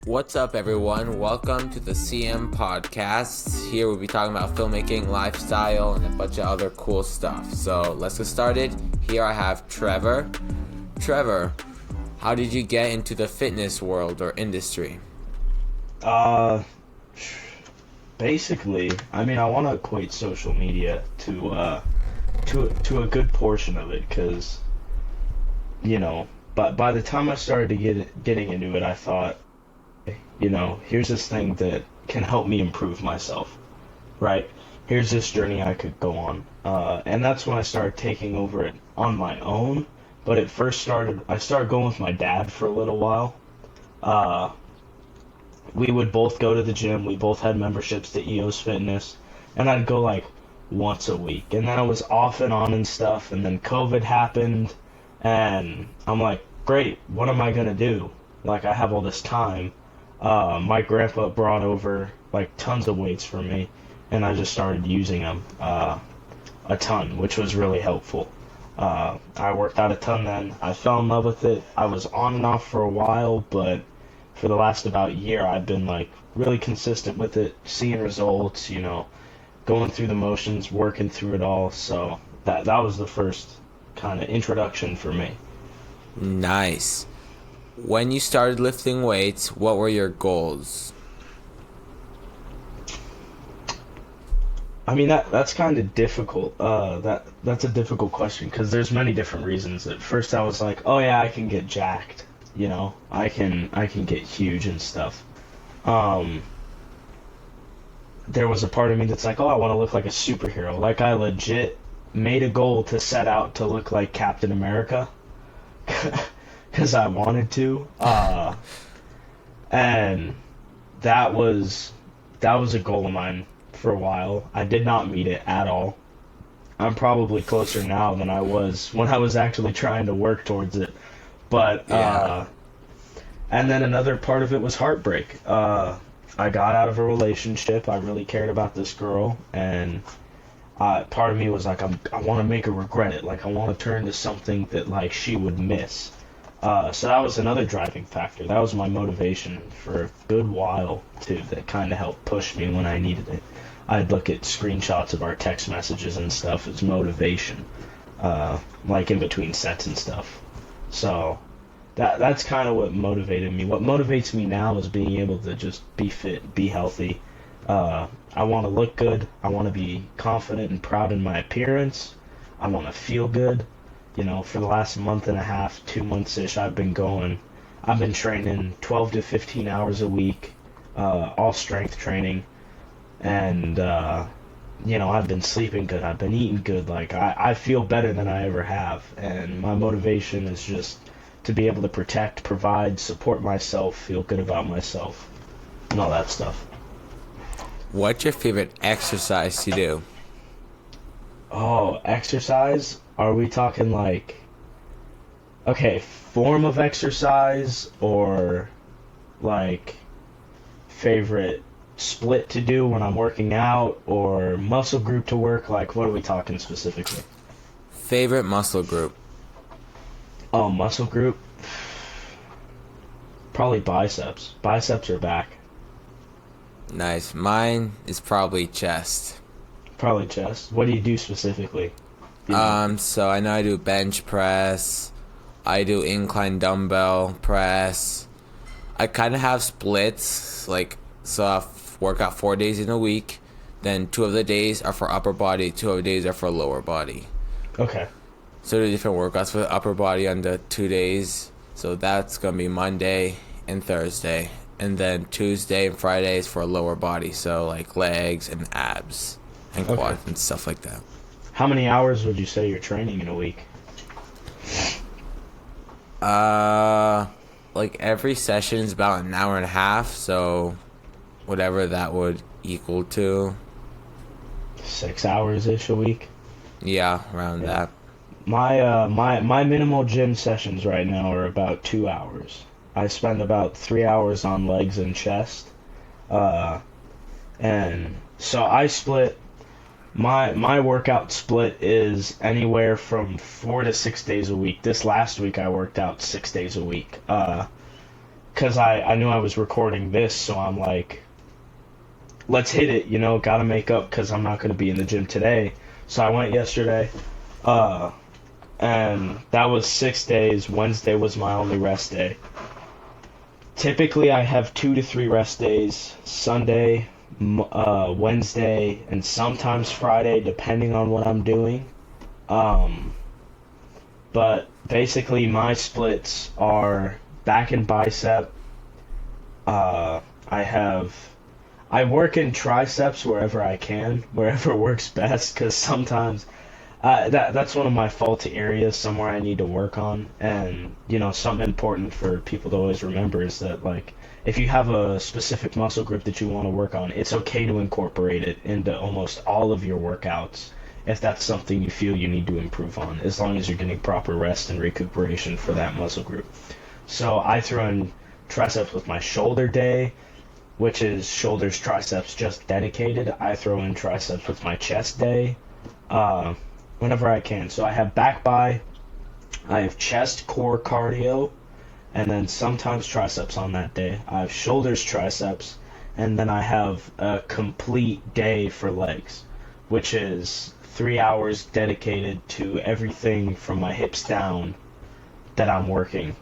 What's up, everyone? Welcome to the CM podcast. Here we'll be talking about filmmaking, lifestyle, and a bunch of other cool stuff. So let's get started. Here I have Trevor. Trevor, how did you get into the fitness world or industry? Uh, Basically, I want to equate social media to a good portion of it, because but by the time I started to getting into it, I thought, here's this thing that can help me improve myself, right? Here's this journey I could go on, and that's when I started taking over it on my own. But I started going with my dad for a little while. Uh, we would both go to the gym. We both had memberships to EOS Fitness, and I'd go like once a week. And then I was off and on and stuff, and then COVID happened, and I'm like, great, what am I gonna do? Like, I have all this time. My grandpa brought over like tons of weights for me, and I just started using them a ton, which was really helpful. I worked out a ton then. I fell in love with it. I was on and off for a while, but for the last about year, I've been like really consistent with it, seeing results, going through the motions, working through it all. So that was the first kind of introduction for me. Nice. When you started lifting weights, what were your goals? That's kind of difficult. That's a difficult question because there's many different reasons. At first, I was like, oh yeah, I can get jacked. I can get huge and stuff. Um, there was a part of me that's like, oh, I want to look like a superhero. Like, I legit made a goal to set out to look like Captain America because I wanted to. And that was a goal of mine for a while. I did not meet it at all. I'm probably closer now than I was when I was actually trying to work towards it. But Yeah. and then another part of it was heartbreak. I got out of a relationship. I really cared about this girl, and part of me was like, I want to make her regret it. Like, I want to turn to something that like she would miss. So that was another driving factor. That was my motivation for a good while too. That kind of helped push me when I needed it. I'd look at screenshots of our text messages and stuff as motivation, like in between sets and stuff. So that's kind of what motivated me. What motivates me now is being able to just be fit, be healthy. I want to look good. I want to be confident and proud in my appearance. I want to feel good. For the last month and a half, 2 months-ish, I've been going. I've been training 12 to 15 hours a week, all strength training. And, I've been sleeping good. I've been eating good. Like, I feel better than I ever have. And my motivation is just to be able to protect, provide, support myself, feel good about myself, and all that stuff. What's your favorite exercise to do? Oh, exercise? Are we talking like, okay, form of exercise, or like favorite split to do when I'm working out, or muscle group to work? Like, what are we talking specifically? Favorite muscle group? Oh, muscle group? Probably biceps. Biceps or back. Nice. Mine is probably chest. Probably chest. What do you do specifically? You know? So I know I do bench press. I do incline dumbbell press. I kind of have splits, like, so I work out 4 days in a week. Then 2 of the days are for upper body, 2 of the days are for lower body. Okay. So the different workouts for the upper body on the 2 days. So that's gonna be Monday and Thursday, and then Tuesday and Fridays for lower body. So like legs and abs and Okay. quads and stuff like that. How many hours would you say you're training in a week? Uh, like every session is about an hour and a half. So whatever that would equal to. 6 hours-ish a week? Yeah, around Yeah. that. My minimal gym sessions right now are about 2 hours. I spend about 3 hours on legs and chest. Uh, and so I split my workout split is anywhere from 4 to 6 days a week. This last week I worked out 6 days a week. because I knew I was recording this, so I'm like, let's hit it, gotta make up because I'm not going to be in the gym today. So I went yesterday, and that was 6 days. Wednesday was my only rest day. Typically, I have 2 to 3 rest days, Sunday, Wednesday, and sometimes Friday, depending on what I'm doing. But basically, my splits are back and bicep. I work in triceps wherever I can, wherever works best, because sometimes that's one of my faulty areas, somewhere I need to work on. And, something important for people to always remember is that, like, if you have a specific muscle group that you want to work on, it's okay to incorporate it into almost all of your workouts if that's something you feel you need to improve on, as long as you're getting proper rest and recuperation for that muscle group. So I throw in triceps with my shoulder day, which is shoulders, triceps, just dedicated. I throw in triceps with my chest day, whenever I can. So I have back bi, I have chest, core, cardio, and then sometimes triceps on that day. I have shoulders, triceps, and then I have a complete day for legs, which is 3 hours dedicated to everything from my hips down that I'm working.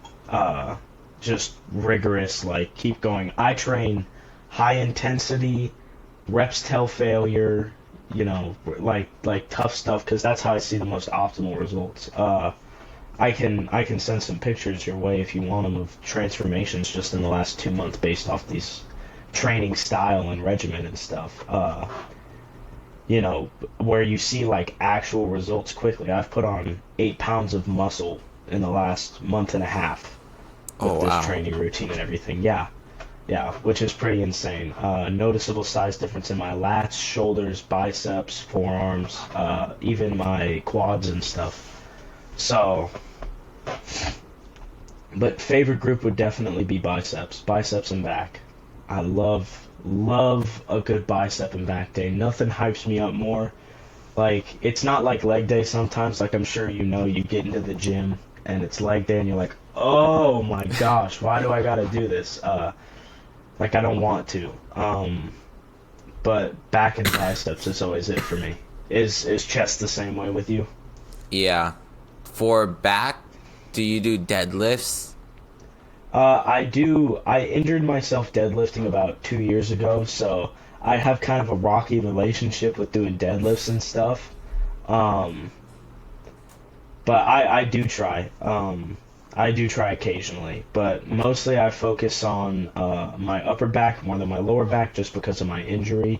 Just rigorous, like, keep going. I train high intensity, reps till failure, like tough stuff, because that's how I see the most optimal results. I can send some pictures your way if you want them of transformations just in the last 2 months based off these training style and regimen and stuff. Where you see like actual results quickly. I've put on 8 pounds of muscle in the last month and a half with this training routine and everything. Yeah, which is pretty insane. Noticeable size difference in my lats, shoulders, biceps, forearms, even my quads and stuff. So, but favorite group would definitely be biceps and back. I love a good bicep and back day. Nothing hypes me up more. Like, it's not like leg day sometimes. Like, I'm sure you get into the gym and it's leg day and you're like, oh my gosh, why do I gotta do this? Like, I don't want to. But back and biceps is always it for me. Is chest the same way with you? Yeah. For back, do you do deadlifts? I do. I injured myself deadlifting about 2 years ago, so I have kind of a rocky relationship with doing deadlifts and stuff. But I do try. I do try occasionally, but mostly I focus on my upper back more than my lower back just because of my injury,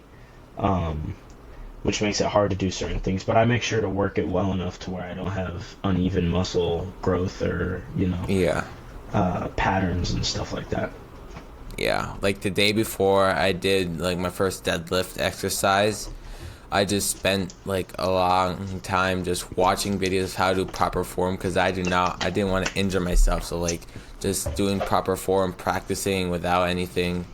which makes it hard to do certain things. But I make sure to work it well enough to where I don't have uneven muscle growth or, patterns and stuff like that. Yeah, like the day before I did like my first deadlift exercise, I just spent like a long time just watching videos of how to do proper form because I didn't want to injure myself. So like just doing proper form, practicing without anything.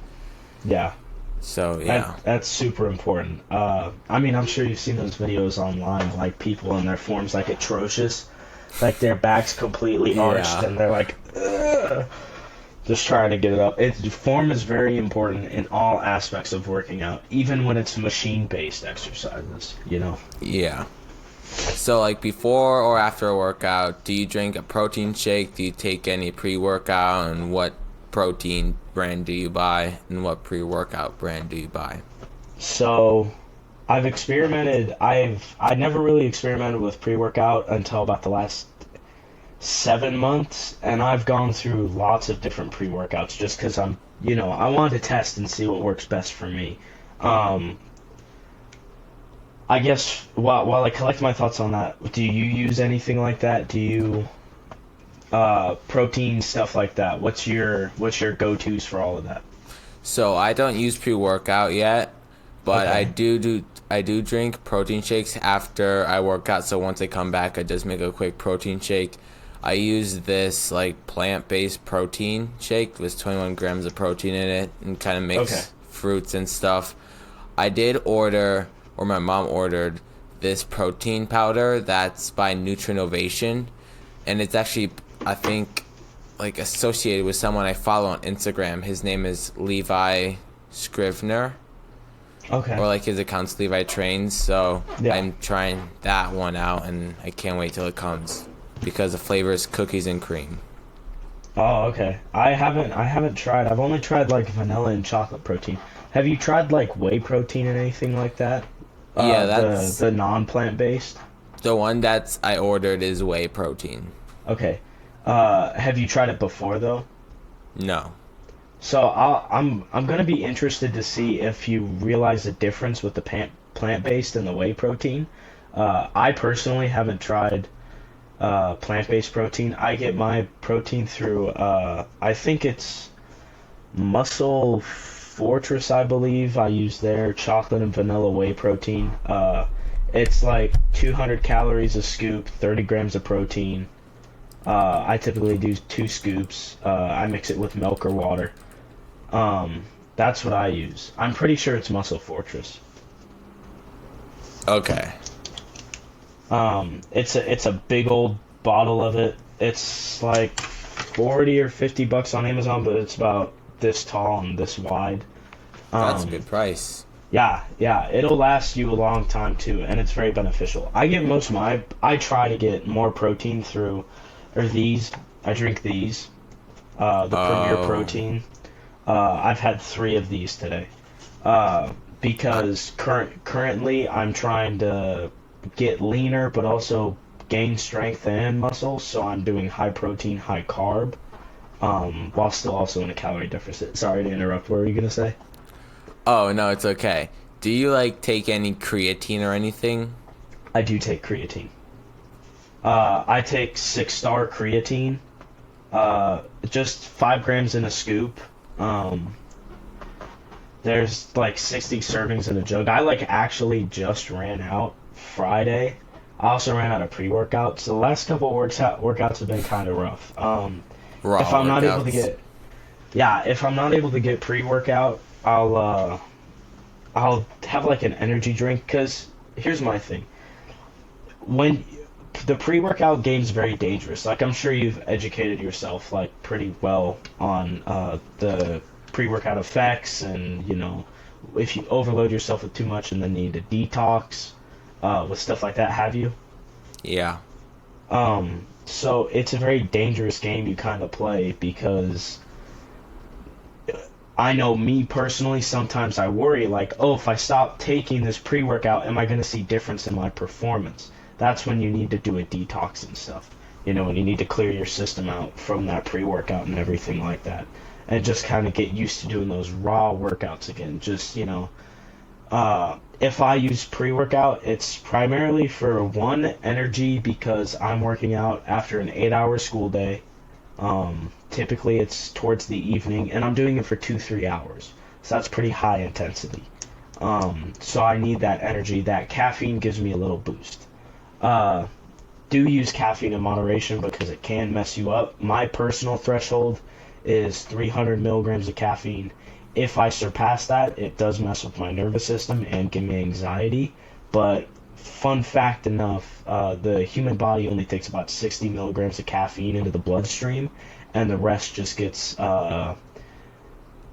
Yeah. So yeah, that's super important. I'm sure you've seen those videos online, like people in their forms like atrocious, like their backs completely arched and they're like, ugh, just trying to get it up. Form is very important in all aspects of working out, even when it's machine-based exercises. Yeah. So like before or after a workout, do you drink a protein shake? Do you take any pre-workout? And what protein brand do you buy? And what pre-workout brand do you buy? So I've experimented. I never really experimented with pre-workout until about the last 7 months, and I've gone through lots of different pre-workouts just because I wanted to test and see what works best for me. I guess while I collect my thoughts on that, do you use anything like that? Do you protein stuff like that? What's your go-tos for all of that? So I don't use pre-workout yet, but Okay. I do drink protein shakes after I work out. So once I come back, I just make a quick protein shake. I use this like plant-based protein shake with 21 grams of protein in it and kind of mix fruits and stuff. I did order, or my mom ordered, this protein powder that's by Nutrinovation, and it's actually, I think, like associated with someone I follow on Instagram. His name is Levi Scrivener. Okay. Or like his account's Levi Trains. So Yeah. I'm trying that one out, and I can't wait till it comes because the flavor is cookies and cream. Oh, okay. I haven't tried. I've only tried like vanilla and chocolate protein. Have you tried like whey protein and anything like that? Yeah, that's the non-plant based. the one that's I ordered is whey protein. Okay. Have you tried it before though? No. So I'm gonna be interested to see if you realize the difference with the plant-based and the whey protein. I personally haven't tried plant-based protein. I get my protein through I think it's Muscle Fortress, I believe. I use their chocolate and vanilla whey protein. It's like 200 calories a scoop, 30 grams of protein. I typically do 2 scoops. I mix it with milk or water. That's what I use. I'm pretty sure it's Muscle Fortress. Okay. It's a big old bottle of it. It's like 40 or $50 on Amazon, but it's about this tall and this wide. That's a good price. Yeah, it'll last you a long time too, and it's very beneficial. I try to get more protein through, I drink these, the Premier Protein. I've had 3 of these today, because currently I'm trying to get leaner, but also gain strength and muscle, so I'm doing high protein, high carb, while still also in a calorie deficit. Sorry to interrupt, what were you going to say? Oh, no, it's okay. Do you, like, take any creatine or anything? I do take creatine. I take 6-star creatine, just 5 grams in a scoop. There's like 60 servings in a jug. I like actually just ran out Friday. I also ran out of pre-workout, so the last couple of workouts have been kind of rough. If I'm not able to get, if I'm not able to get pre-workout, I'll have like an energy drink. Cause here's my thing: when the pre-workout game's very dangerous. Like I'm sure you've educated yourself like pretty well on the pre-workout effects, and if you overload yourself with too much and then need to detox with stuff like that. Have you? Yeah. So it's a very dangerous game you kind of play, because I know me personally, sometimes I worry like, oh, if I stop taking this pre-workout, am I going to see difference in my performance? That's when you need to do a detox and stuff, and you need to clear your system out from that pre-workout and everything like that, and just kind of get used to doing those raw workouts again. Just, if I use pre-workout, it's primarily for one, energy, because I'm working out after an 8-hour school day. Typically it's towards the evening, and I'm doing it for 2-3 hours. So that's pretty high intensity. So I need that energy. That caffeine gives me a little boost. Do use caffeine in moderation because it can mess you up. My personal threshold is 300 milligrams of caffeine. If I surpass that, it does mess with my nervous system and give me anxiety. But fun fact enough, the human body only takes about 60 milligrams of caffeine into the bloodstream, and the rest just gets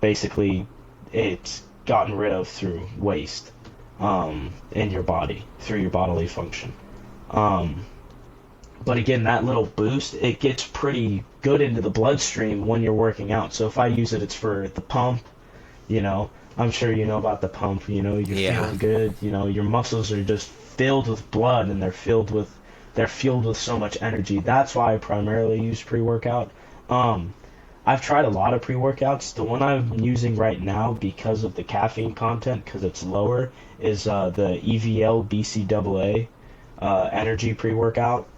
basically it's gotten rid of through waste in your body, through your bodily function. But again, that little boost, it gets pretty good into the bloodstream when you're working out. So if I use it, it's for the pump. I'm sure you know about the pump. You're feeling good. Your muscles are just filled with blood, and they're fueled with so much energy. That's why I primarily use pre-workout. I've tried a lot of pre-workouts. The one I'm using right now, because of the caffeine content, because it's lower, is the EVL BCAA energy pre-workout.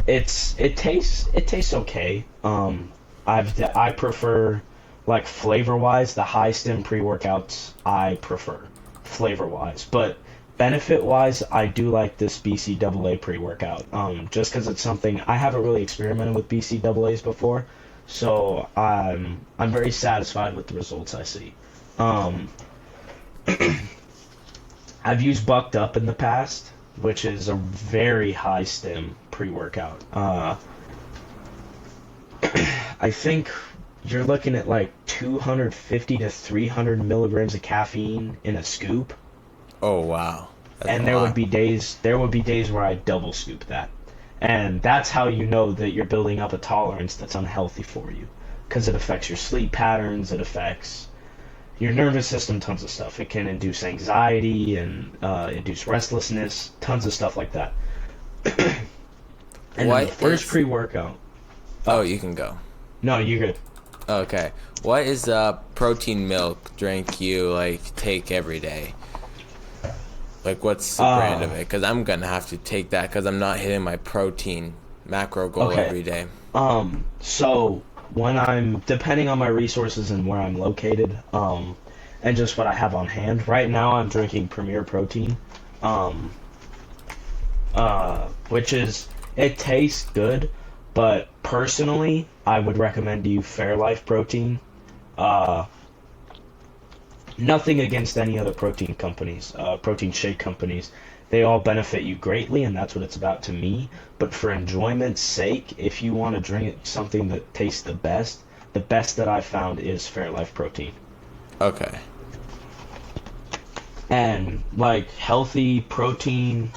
It tastes okay. I prefer, like, flavor-wise, the high-stim pre-workouts I prefer, flavor-wise. But benefit-wise, I do like this BCAA pre-workout, just because it's something I haven't really experimented with BCAAs before, so I'm very satisfied with the results I see. I've used Bucked Up in the past, which is a very high-stim pre-workout. I think you're looking at like 250 to 300 milligrams of caffeine in a scoop. Oh wow, that's And a there would lot. be days where I double scoop that. And that's how you know that you're building up a tolerance that's unhealthy for you, because it affects your sleep patterns, it affects your nervous system, tons of stuff. It can induce anxiety and induce restlessness, tons of stuff like that. And then What the first is? pre-workout. Oh, you can go. No, you're good. Okay. What is a protein milk drink you like take every day? Like, what's the brand of it? Because I'm gonna have to take that because I'm not hitting my protein macro goal Okay. every day. So when I'm depending on my resources and where I'm located, and just what I have on hand. Right now, I'm drinking Premier Protein, um, which is it tastes good, but personally, I would recommend you Fairlife Protein. Uh, Nothing against any other protein companies, protein shake companies. They all benefit you greatly, and that's what it's about to me. But for enjoyment's sake, if you want to drink something that tastes the best that I've found is Fairlife Protein. Okay. And like healthy protein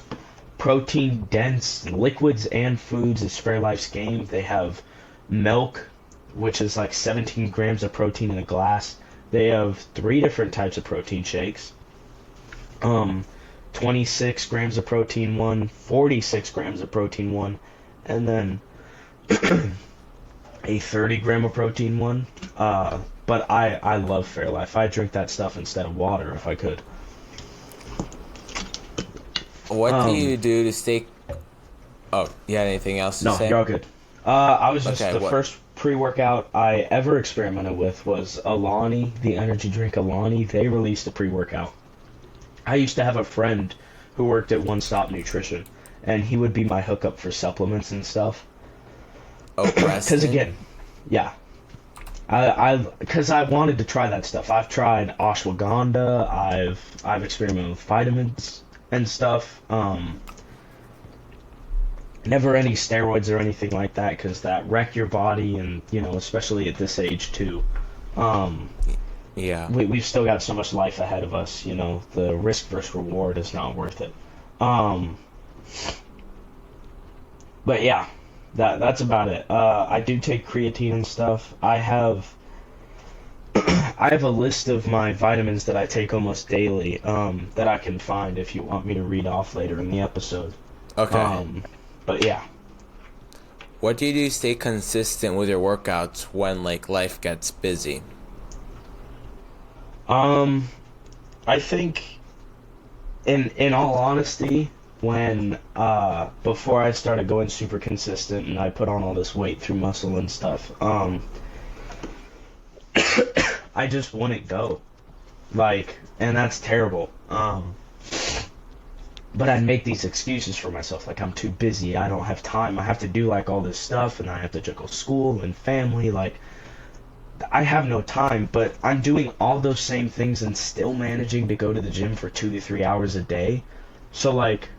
dense liquids and foods is Fairlife's game. They have milk, which is like 17 grams of protein in a glass. They have three different types of protein shakes. 26 grams of protein one, 46 grams of protein one, and then a 30 gram of protein one. But I love Fairlife. I drink that stuff instead of water if I could. What do you do to stay? Oh, you had anything else to No, say? you're all good. I was just Okay, the what? first pre-workout I ever experimented with was Alani, the energy drink Alani. They released a pre-workout. I used to have a friend who worked at One Stop Nutrition, and he would be my hookup for supplements and stuff. Oh, Because Preston. again, yeah, because I wanted to try that stuff. I've tried ashwagandha. I've experimented with vitamins and stuff. Never any steroids or anything like that, because that wreck your body, and especially at this age too. Um, Yeah. we've still got so much life ahead of us. The risk versus reward is not worth it. Um, but yeah, that's about it. I do take creatine and stuff. I have a list of my vitamins that I take almost daily, that I can find if you want me to read off later in the episode. Okay. But yeah. What do you do to stay consistent with your workouts when like life gets busy? I think, in all honesty, when before I started going super consistent and I put on all this weight through muscle and stuff, I just wouldn't go. And that's terrible. But I'd make these excuses for myself, like I'm too busy, I don't have time, I have to do like all this stuff, and I have to juggle school and family, like I have no time, but I'm doing all those same things and still managing to go to the gym for 2 to 3 hours a day. So like,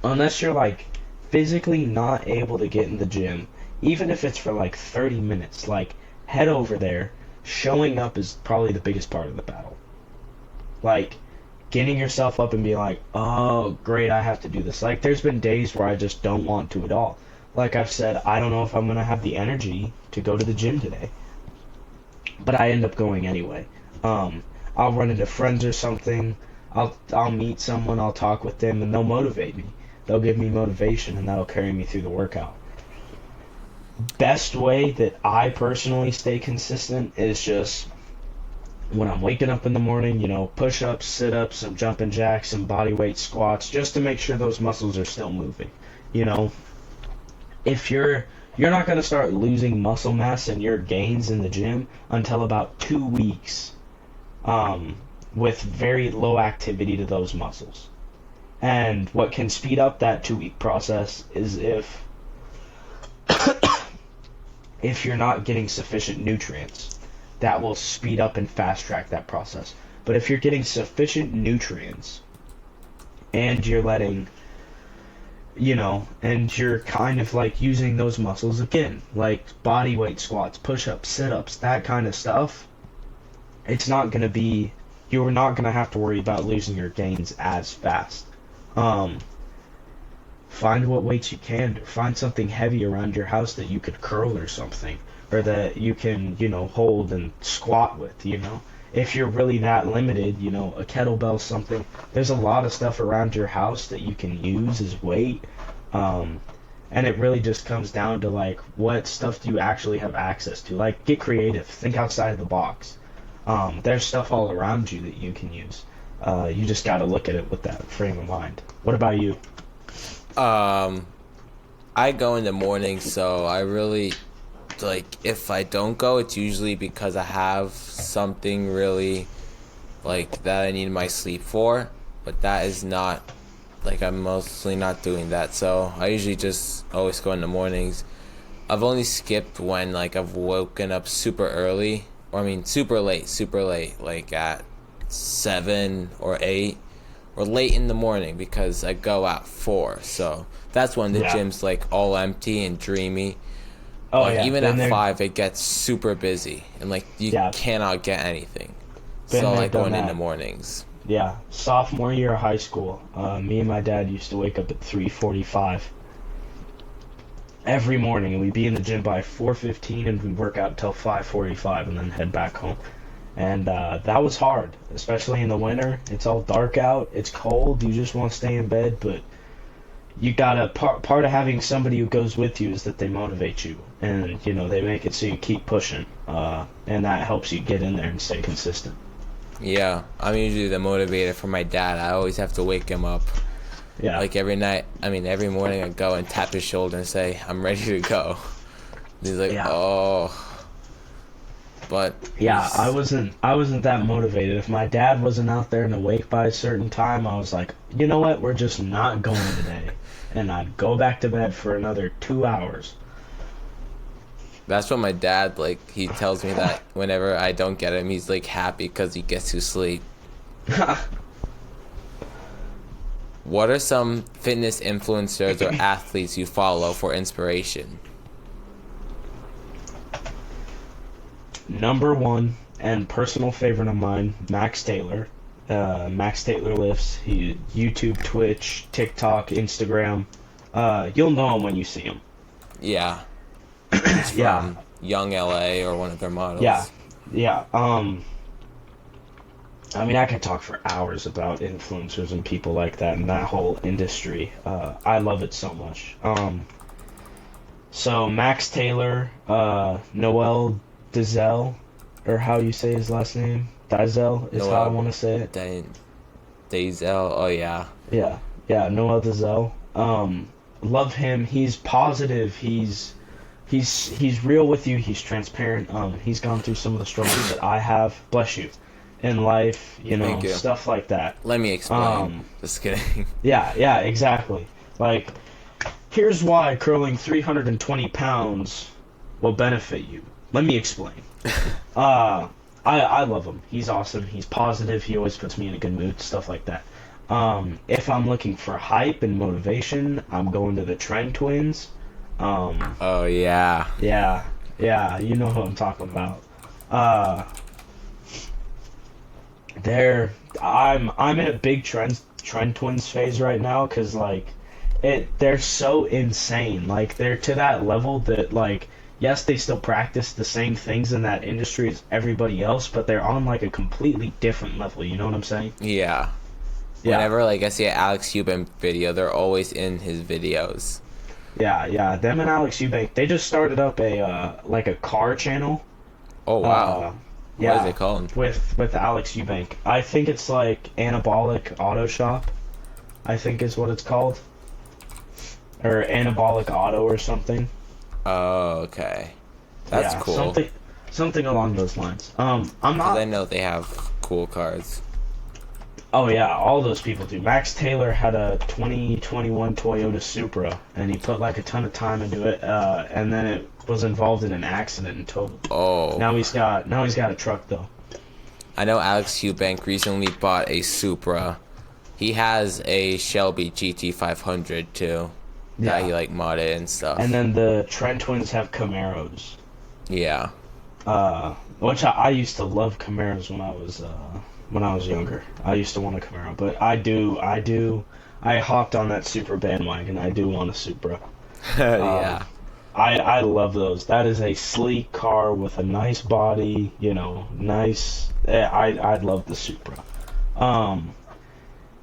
unless you're like physically not able to get in the gym, even if it's for like 30 minutes, like head over there. Showing up is probably the biggest part of the battle. Like, getting yourself up and being like, oh, great, I have to do this. Like, there's been days where I just don't want to at all. Like I've said, I don't know if I'm going to have the energy to go to the gym today. But I end up going anyway. I'll run into friends or something. I'll meet someone, I'll talk with them, and they'll motivate me. They'll give me motivation, and that'll carry me through the workout. Best way that I personally stay consistent is just when I'm waking up in the morning, push-ups, sit-ups, some jumping jacks, some body weight squats, just to make sure those muscles are still moving. If you're not going to start losing muscle mass and your gains in the gym until about 2 weeks, with very low activity to those muscles. And what can speed up that 2 week process is if you're not getting sufficient nutrients. That will speed up and fast track that process. But if you're getting sufficient nutrients and you're letting and you're kind of like using those muscles again, like body weight squats, push-ups, sit-ups, that kind of stuff. It's not going to be, you're not going to have to worry about losing your gains as fast. Find what weights you can. Find something heavy around your house that you could curl or something, or that you can, hold and squat with, If you're really that limited, a kettlebell, something. There's a lot of stuff around your house that you can use as weight. And it really just comes down to, like, what stuff do you actually have access to? Like, get creative. Think outside the box. There's stuff all around you that you can use. You just got to look at it with that frame of mind. What about you? I go in the morning, so I really, like, if I don't go, it's usually because I have something really, like, that I need my sleep for, but that is not, like, I'm mostly not doing that, so I usually just always go in the mornings. I've only skipped when, like, I've woken up super early, or I mean super late, like at 7 or 8, or late in the morning, because I go at 4, so that's when the gym's like all empty and dreamy. Even at 5 it gets super busy and like you cannot get anything. So I like going in the mornings. Yeah, sophomore year of high school, me and my dad used to wake up at 3:45 every morning, and we'd be in the gym by 4:15, and we'd work out till 5:45 and then head back home. And that was hard, especially in the winter. It's all dark out, it's cold, you just want to stay in bed, but you gotta, part of having somebody who goes with you is that they motivate you, and they make it so you keep pushing, and that helps you get in there and stay consistent. Yeah, I'm usually the motivator for my dad. I always have to wake him up. Yeah. Like every morning I go and tap his shoulder and say, I'm ready to go. And he's like, oh. But yeah, I wasn't that motivated. If my dad wasn't out there and awake by a certain time, I was like, you know what, we're just not going today. And I'd go back to bed for another 2 hours. That's what my dad, like, he tells me that whenever I don't get him, he's like happy because he gets to sleep. What are some fitness influencers or athletes you follow for inspiration? Number one and personal favorite of mine, Max Taylor. Max Taylor lifts. He YouTube, Twitch, TikTok, Instagram. You'll know him when you see him. Yeah. He's from Young LA or one of their models. Yeah. I mean, I could talk for hours about influencers and people like that and that whole industry. I love it so much. So Max Taylor, Noel Dizelle, or how you say his last name? Dizelle is how I want to say it. Dizelle, oh yeah. Yeah, Noel Dizelle. Love him. He's positive. He's real with you. He's transparent. He's gone through some of the struggles that I have. Bless you. In life, stuff like that. Let me explain. Just kidding. Yeah, exactly. Like, here's why curling 320 pounds will benefit you. Let me explain. I love him. He's awesome. He's positive. He always puts me in a good mood. Stuff like that. If I'm looking for hype and motivation, I'm going to the Trend Twins. Oh yeah. Yeah. You know who I'm talking about. I'm in a big Trend Twins phase right now, because like they're so insane. Like, they're to that level that, like, yes, they still practice the same things in that industry as everybody else, but they're on like a completely different level. You know what I'm saying? Yeah. Whenever like I see an Alex Eubank video, they're always in his videos. Yeah. Them and Alex Eubank, they just started up a car channel. Oh wow. What is it called? With Alex Eubank. I think it's like Anabolic Auto Shop, I think is what it's called. Or Anabolic Auto or something. Oh, okay. That's cool. Something along those lines. I'm not... I know they have cool cars. Oh yeah, all those people do. Max Taylor had a 2021 Toyota Supra, and he put like a ton of time into it, and then it was involved in an accident and totaled. Oh. Now he's got a truck though. I know Alex Eubank recently bought a Supra. He has a Shelby GT500 too. that Yeah. he like modded and stuff. And then the Trent twins have Camaros. Yeah. Which I used to love Camaros when I was younger. I used to want a Camaro, but I hopped on that Supra bandwagon. I do want a Supra. Yeah. I love those. That is a sleek car with a nice body, nice. I'd love the Supra. I'm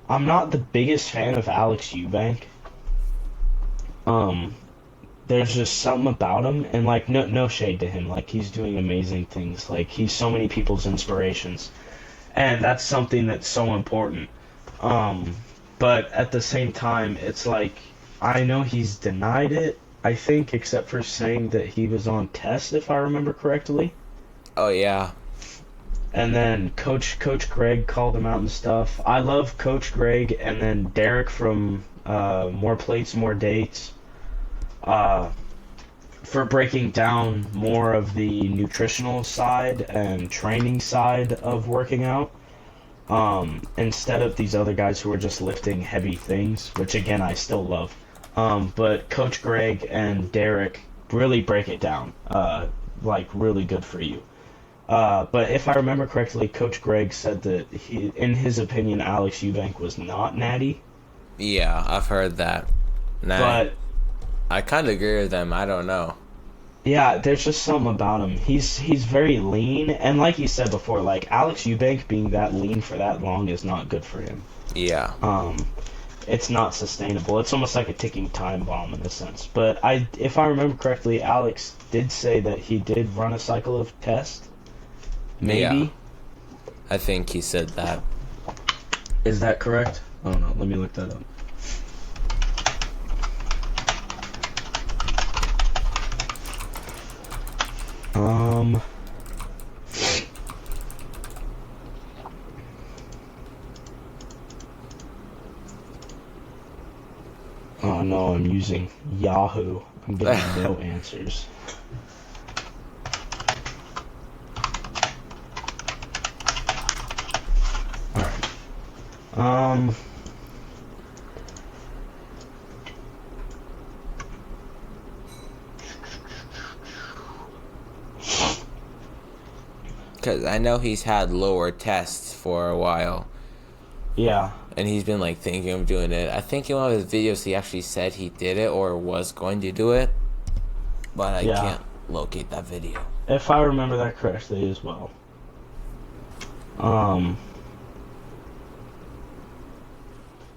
not the biggest fan of Alex Eubank. There's just something about him, and like no shade to him. Like he's doing amazing things. Like he's so many people's inspirations, and that's something that's so important. But at the same time, it's like I know he's denied it. I think, except for saying that he was on test, if I remember correctly. Oh yeah. And then Coach Greg called him out and stuff. I love Coach Greg, and then Derek from More Plates, More Dates, for breaking down more of the nutritional side and training side of working out, instead of these other guys who are just lifting heavy things, which again I still love. But Coach Greg and Derek really break it down, like really good for you. But if I remember correctly, Coach Greg said that in his opinion, Alex Eubank was not natty. Yeah, I've heard that. But I kind of agree with them. I don't know. yeah, there's just something about him. He's very lean, and like you said before, like Alex Eubank being that lean for that long is not good for him. Yeah. It's not sustainable. It's almost like a ticking time bomb in a sense. But if I remember correctly, Alex did say that he did run a cycle of test. Maybe. Yeah. I think he said that. Is that correct? Oh no, let me look that up. Oh no, I'm using Yahoo. I'm getting no answers. Alright. Because I know he's had lower tests for a while. Yeah. And he's been like thinking of doing it. I think in one of his videos he actually said he did it or was going to do it. But I can't locate that video. If I remember that correctly as well.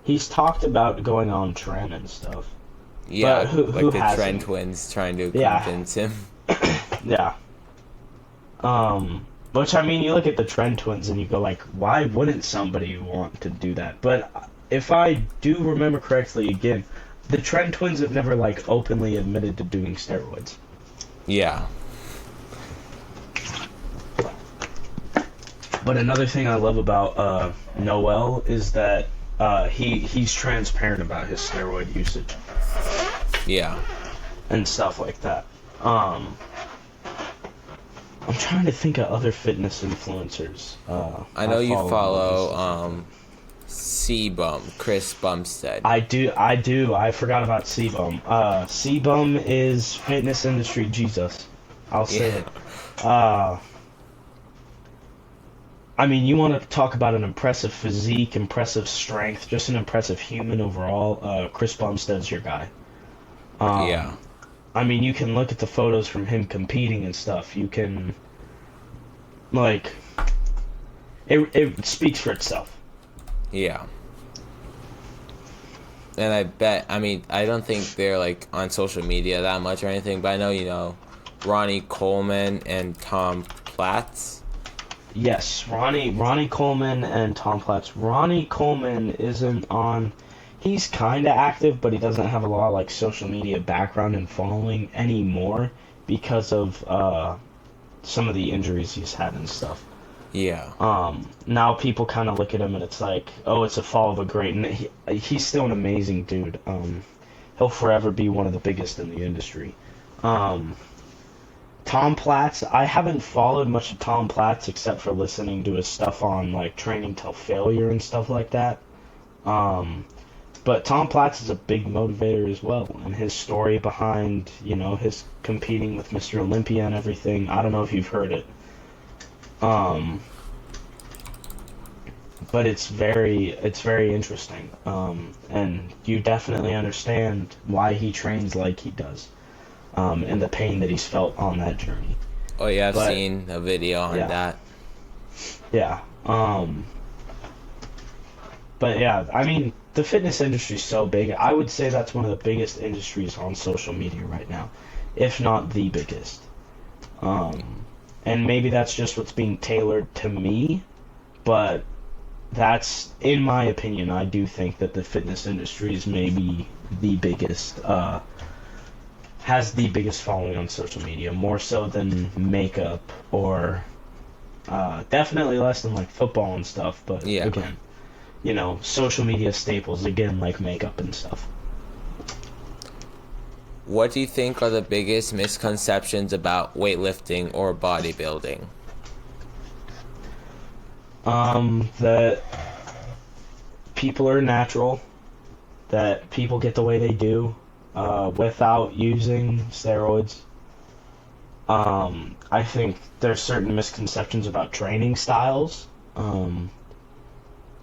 He's talked about going on Tren and stuff. Yeah, but who like the hasn't? Tren twins trying to convince him. Yeah. Which, I mean, you look at the Trend twins and you go like, why wouldn't somebody want to do that? But if I do remember correctly, again, the Trend twins have never like openly admitted to doing steroids. Yeah. But another thing I love about Noel is that he's transparent about his steroid usage. Yeah. And stuff like that. I'm trying to think of other fitness influencers. I know you follow C-Bum, Chris Bumstead. I do. I forgot about C-Bum. C-Bum is fitness industry Jesus. I'll say it. I mean, you want to talk about an impressive physique, impressive strength, just an impressive human overall. Chris Bumstead's your guy. Yeah. I mean, you can look at the photos from him competing and stuff. You can, like, it speaks for itself. Yeah. And I mean, I don't think they're, like, on social media that much or anything, but I know, you know, Ronnie Coleman and Tom Platz. Yes, Ronnie Coleman and Tom Platz. Ronnie Coleman isn't on... He's kind of active, but he doesn't have a lot of, like, social media background and following anymore because of some of the injuries he's had and stuff. Yeah. Now people kind of look at him and it's like, oh, it's a fall of a great... And he's still an amazing dude. He'll forever be one of the biggest in the industry. Tom Platz, I haven't followed much of Tom Platz except for listening to his stuff on, like, Training Till Failure and stuff like that. But Tom Platz is a big motivator as well, and his story behind, his competing with Mr. Olympia and everything. I don't know if you've heard it. But it's very interesting. And you definitely understand why he trains like he does, and the pain that he's felt on that journey. Oh yeah, I've seen a video on that. Yeah. But yeah, I mean, the fitness industry is so big. I would say that's one of the biggest industries on social media right now, if not the biggest. And maybe that's just what's being tailored to me, but that's, in my opinion, I do think that the fitness industry is maybe the biggest, has the biggest following on social media, more so than makeup or definitely less than like football and stuff, but again, social media staples, again, like makeup and stuff. What do you think are the biggest misconceptions about weightlifting or bodybuilding? That people are natural, that people get the way they do, without using steroids. I think there's certain misconceptions about training styles.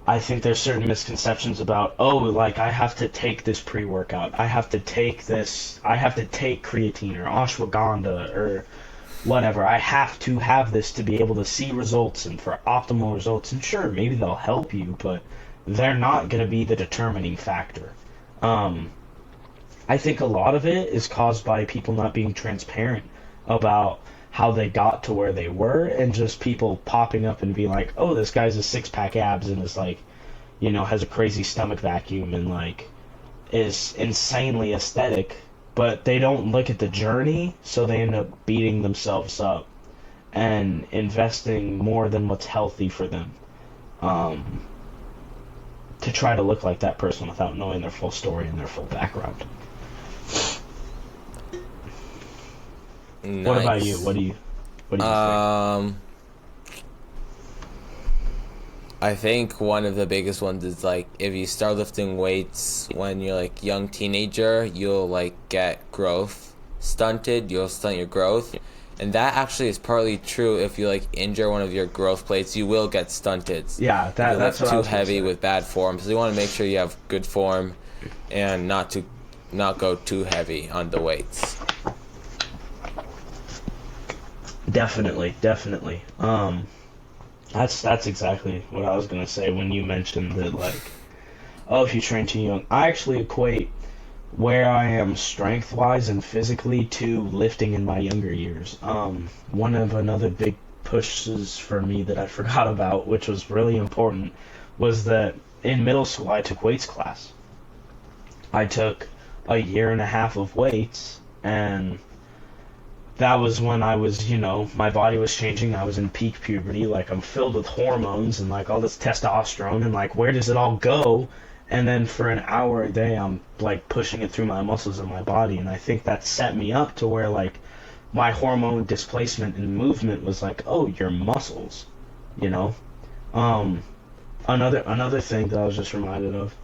I think there's certain misconceptions about, I have to take this pre-workout, I have to take creatine or ashwagandha or whatever. I have to have this to be able to see results and for optimal results. And sure, maybe they'll help you, but they're not going to be the determining factor. I think a lot of it is caused by people not being transparent about how they got to where they were, and just people popping up and being like, oh, this guy's a six-pack abs and is like, has a crazy stomach vacuum and like is insanely aesthetic, but they don't look at the journey, so they end up beating themselves up and investing more than what's healthy for them, to try to look like that person without knowing their full story and their full background. Nice. What about you? What do you think? I think one of the biggest ones is like, if you start lifting weights when you're like young teenager, you'll like get growth stunted. You'll stunt your growth, and that actually is partly true. If you like injure one of your growth plates, you will get stunted. Yeah, that's what I was too heavy with bad form. So you want to make sure you have good form, and not go too heavy on the weights. Definitely. That's exactly what I was gonna say when you mentioned that, like, if you train too young. I actually equate where I am strength-wise and physically to lifting in my younger years. One of another big pushes for me that I forgot about, which was really important, was that in middle school I took weights class. I took a year and a half of weights, and that was when I was, my body was changing. I was in peak puberty. Like, I'm filled with hormones and, like, all this testosterone. And, like, where does it all go? And then for an hour a day, I'm, like, pushing it through my muscles and my body. And I think that set me up to where, like, my hormone displacement and movement was like, oh, your muscles, Another thing that I was just reminded of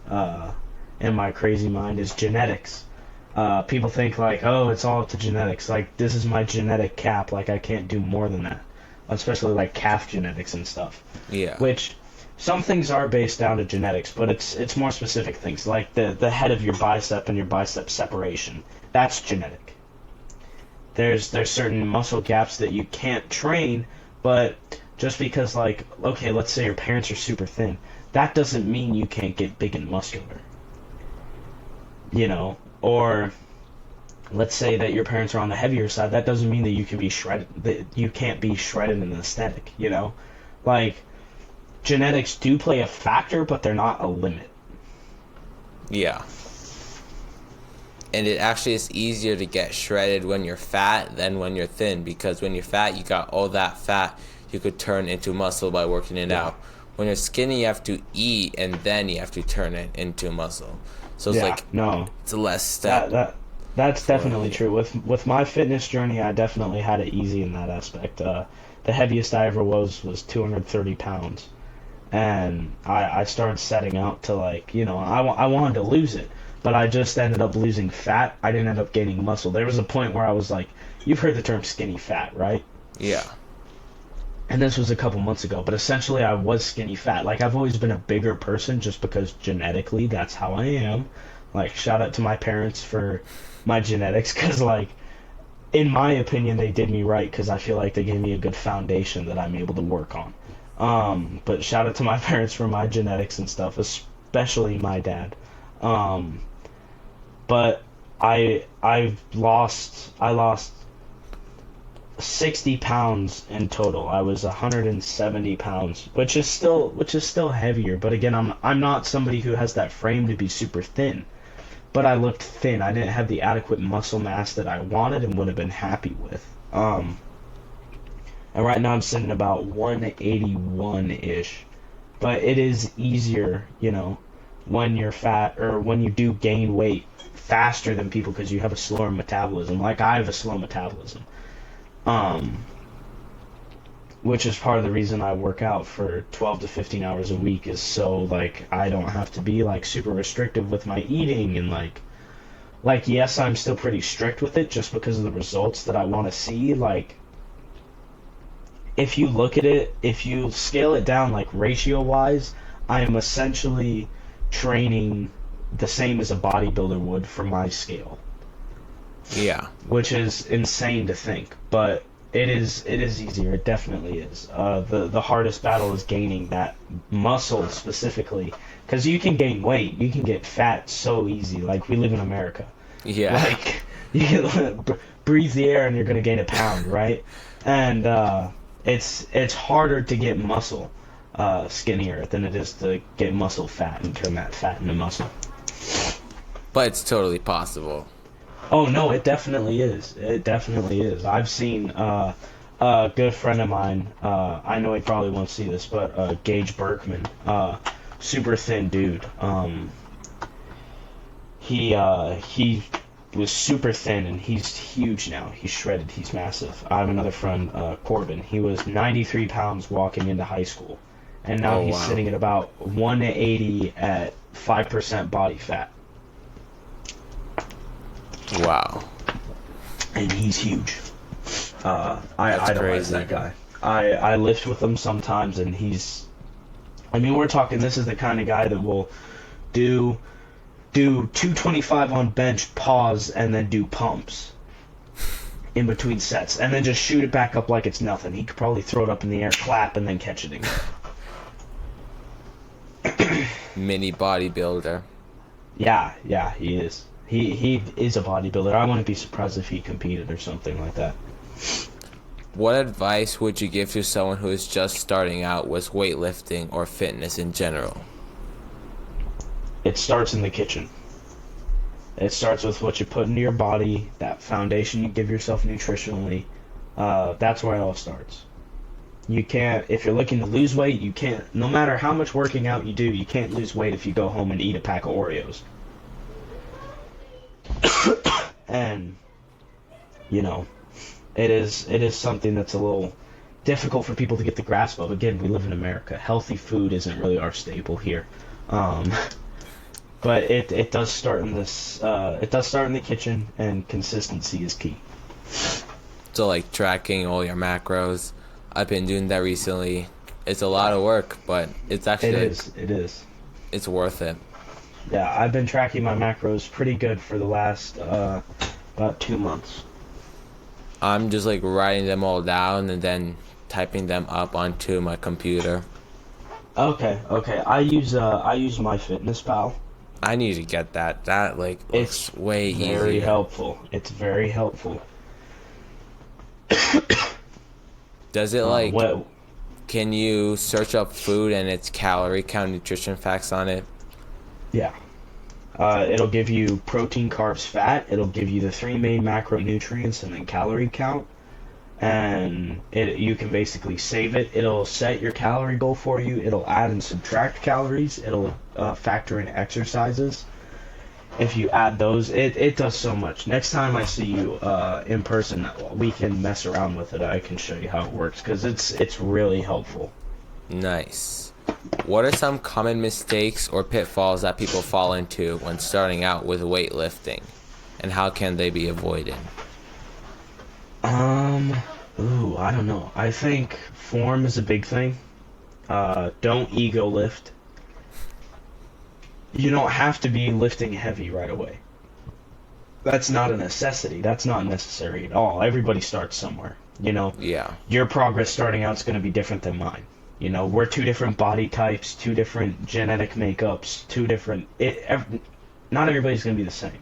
in my crazy mind is genetics. People think like, oh, it's all up to genetics. Like, this is my genetic cap. Like, I can't do more than that. Especially like calf genetics and stuff. Yeah. Which some things are based down to genetics, but it's more specific things. Like the head of your bicep and your bicep separation. That's genetic. There's certain muscle gaps that you can't train, but just because, like, okay, let's say your parents are super thin, that doesn't mean you can't get big and muscular. Or let's say that your parents are on the heavier side, that doesn't mean that you can be shredded, that you can't be shredded and aesthetic, Like, genetics do play a factor, but they're not a limit. Yeah. And it actually is easier to get shredded when you're fat than when you're thin, because when you're fat, you got all that fat you could turn into muscle by working it out. When you're skinny, you have to eat, and then you have to turn it into muscle. So it's it's a less step. That's definitely true. With my fitness journey, I definitely had it easy in that aspect. The heaviest I ever was 230 pounds. And I started setting out to, like, I wanted to lose it, but I just ended up losing fat. I didn't end up gaining muscle. There was a point where I was like, you've heard the term skinny fat, right? Yeah. And this was a couple months ago, but essentially I was skinny fat. Like, I've always been a bigger person just because genetically that's how I am. Like, shout out to my parents for my genetics, because, like, in my opinion, they did me right, because I feel like they gave me a good foundation that I'm able to work on. But shout out to my parents for my genetics and stuff, especially my dad. But I lost 60 pounds in total. I was 170 pounds, which is still heavier. But again, I'm not somebody who has that frame to be super thin. But I looked thin. I didn't have the adequate muscle mass that I wanted and would have been happy with. And right now I'm sitting about 181-ish. But it is easier, when you're fat, or when you do gain weight faster than people, because you have a slower metabolism. Like, I have a slow metabolism. Which is part of the reason I work out for 12 to 15 hours a week, is so, like, I don't have to be, like, super restrictive with my eating, and like, yes, I'm still pretty strict with it just because of the results that I want to see. Like, if you look at it, if you scale it down, like, ratio-wise, I am essentially training the same as a bodybuilder would for my scale. Yeah. Which is insane to think, but it is easier. It definitely is. The hardest battle is gaining that muscle specifically, because you can gain weight, you can get fat so easy. Like, we live in America. Yeah. Like, you can breathe the air and you're gonna gain a pound, right? And it's harder to get muscle skinnier than it is to get muscle fat and turn that fat into muscle. But it's totally possible. Oh no, it definitely is. It definitely is. I've seen a good friend of mine. I know he probably won't see this, but Gage Berkman, super thin dude. He was super thin, and he's huge now. He's shredded. He's massive. I have another friend, Corbin. He was 93 pounds walking into high school, and now he's sitting at about 180 at 5% body fat. Wow. And he's huge. I idolize that guy. I lift with him sometimes, and we're talking, this is the kind of guy that will do 225 on bench, pause, and then do pumps in between sets, and then just shoot it back up like it's nothing. He could probably throw it up in the air, clap, and then catch it again. Mini bodybuilder. Yeah, he is. He is a bodybuilder. I wouldn't be surprised if he competed or something like that. What advice would you give to someone who is just starting out with weightlifting or fitness in general? It starts in the kitchen. It starts with what you put into your body, that foundation you give yourself nutritionally. That's where it all starts. You can't, if you're looking to lose weight, you can't, no matter how much working out you do, you can't lose weight if you go home and eat a pack of Oreos. And it is something that's a little difficult for people to get the grasp of. Again, we live in America. Healthy food isn't really our staple here. But it does start in this. It does start in the kitchen, and consistency is key. So, like, tracking all your macros. I've been doing that recently. It's a lot of work, but it's actually It is. It's worth it. Yeah, I've been tracking my macros pretty good for the last about 2 months. I'm just, like, writing them all down and then typing them up onto my computer. Okay. I use MyFitnessPal. I need to get that. That, like, it's way easier. Very helpful. It's very helpful. Does it, like, can you search up food and its calorie count, nutrition facts on it? Yeah. It'll give you protein, carbs, fat. It'll give you the 3 main macronutrients and then calorie count. And you can basically save it. It'll set your calorie goal for you. It'll add and subtract calories. It'll factor in exercises. If you add those, it does so much. Next time I see you in person, we can mess around with it. I can show you how it works, because it's really helpful. Nice. What are some common mistakes or pitfalls that people fall into when starting out with weightlifting, and how can they be avoided? I don't know. I think form is a big thing. Don't ego lift. You don't have to be lifting heavy right away. That's not a necessity. That's not necessary at all. Everybody starts somewhere. Yeah. Your progress starting out is going to be different than mine. We're two different body types, two different genetic makeups, not everybody's going to be the same.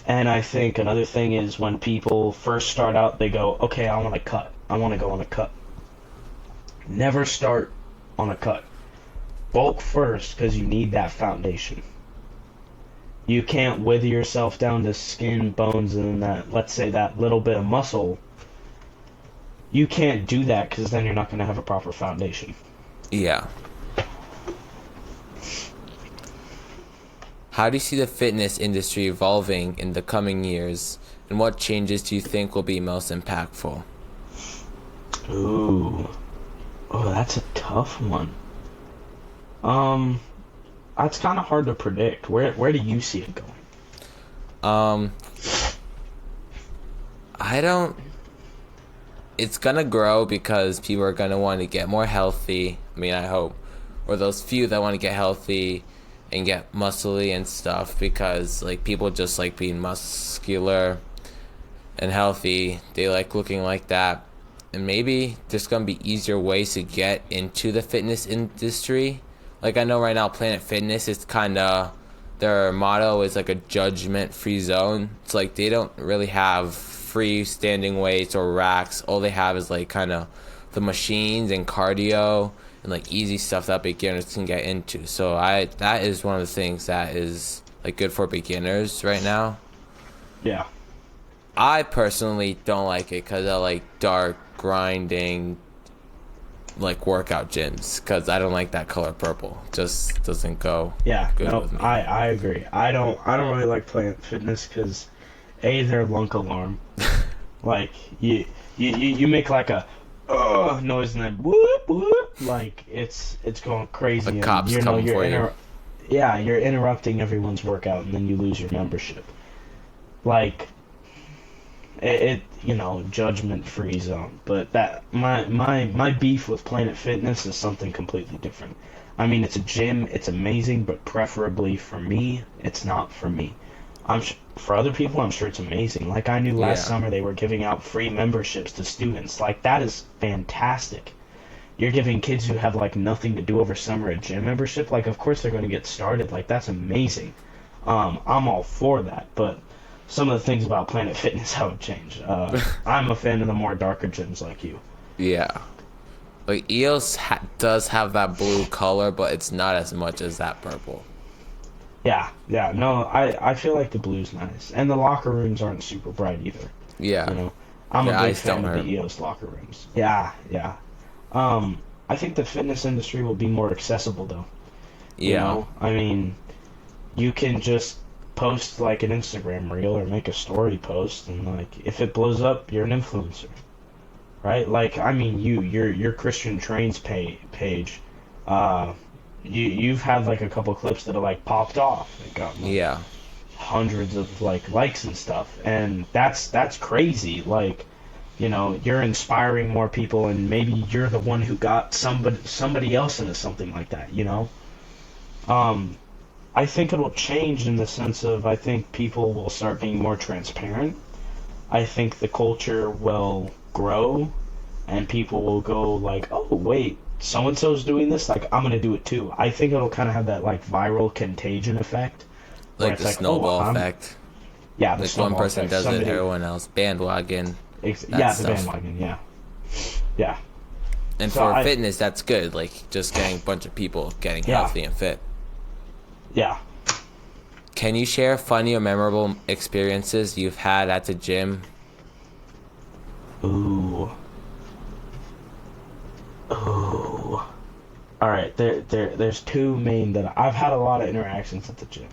And I think another thing is when people first start out, they go, okay, I want to cut. I want to go on a cut. Never start on a cut. Bulk first, because you need that foundation. You can't wither yourself down to skin, bones, and let's say that little bit of muscle. You can't do that because then you're not going to have a proper foundation. Yeah. How do you see the fitness industry evolving in the coming years, and what changes do you think will be most impactful? Ooh. Oh, that's a tough one. That's kind of hard to predict. Where do you see it going? It's gonna grow because people are gonna want to get more healthy. I mean, I hope. Or those few that want to get healthy and get muscly and stuff, because like people just like being muscular and healthy. They like looking like that. And maybe there's gonna be easier ways to get into the fitness industry. Like I know right now Planet Fitness is kinda, their motto is like a judgment-free zone. It's like they don't really have freestanding weights or racks. All they have is like kind of the machines and cardio and like easy stuff that beginners can get into. So that is one of the things that is like good for beginners right now. Yeah. I personally don't like it because I like dark grinding like workout gyms, because I don't like that color purple. Just doesn't go good with me. I agree. I don't really like Planet Fitness because they're lunk alarm. Like you make like a noise and then whoop whoop, like it's going crazy. The cops coming for you. Yeah, you're interrupting everyone's workout and then you lose your membership. Like judgment free zone. But that my beef with Planet Fitness is something completely different. I mean, it's a gym, it's amazing, but preferably for me, it's not for me. For other people, I'm sure it's amazing. Like I knew last summer they were giving out free memberships to students. Like that is fantastic. You're giving kids who have like nothing to do over summer a gym membership. Like of course they're going to get started. Like that's amazing. I'm all for that, but some of the things about Planet Fitness I would change. I'm a fan of the more darker gyms like you. Yeah. Like EOS does have that blue color, but it's not as much as that purple. Yeah. No, I feel like the blue's nice, and the locker rooms aren't super bright either. Yeah. I'm a big fan of the EOS locker rooms. Yeah. I think the fitness industry will be more accessible though. Yeah. I mean, you can just post like an Instagram reel or make a story post, and like if it blows up, you're an influencer, right? Like I mean, your Cristian Trains page, you've had like a couple clips that are like popped off and got hundreds of like likes and stuff, and that's crazy. Like you're inspiring more people, and maybe you're the one who got somebody else into something like that. I think it'll change in the sense of I think people will start being more transparent. I think the culture will grow, and people will go like, oh wait, so-and-so's doing this, like I'm gonna do it too. I think it'll kind of have that like viral contagion effect. Like the snowball effect. Yeah, the like snowball one person effect. does it, everyone else. Bandwagon. The bandwagon, yeah. And so for fitness, that's good. Like just getting a bunch of people getting healthy and fit. Yeah. Can you share funny or memorable experiences you've had at the gym? Ooh. All right, there's two main that I've had a lot of interactions at the gym.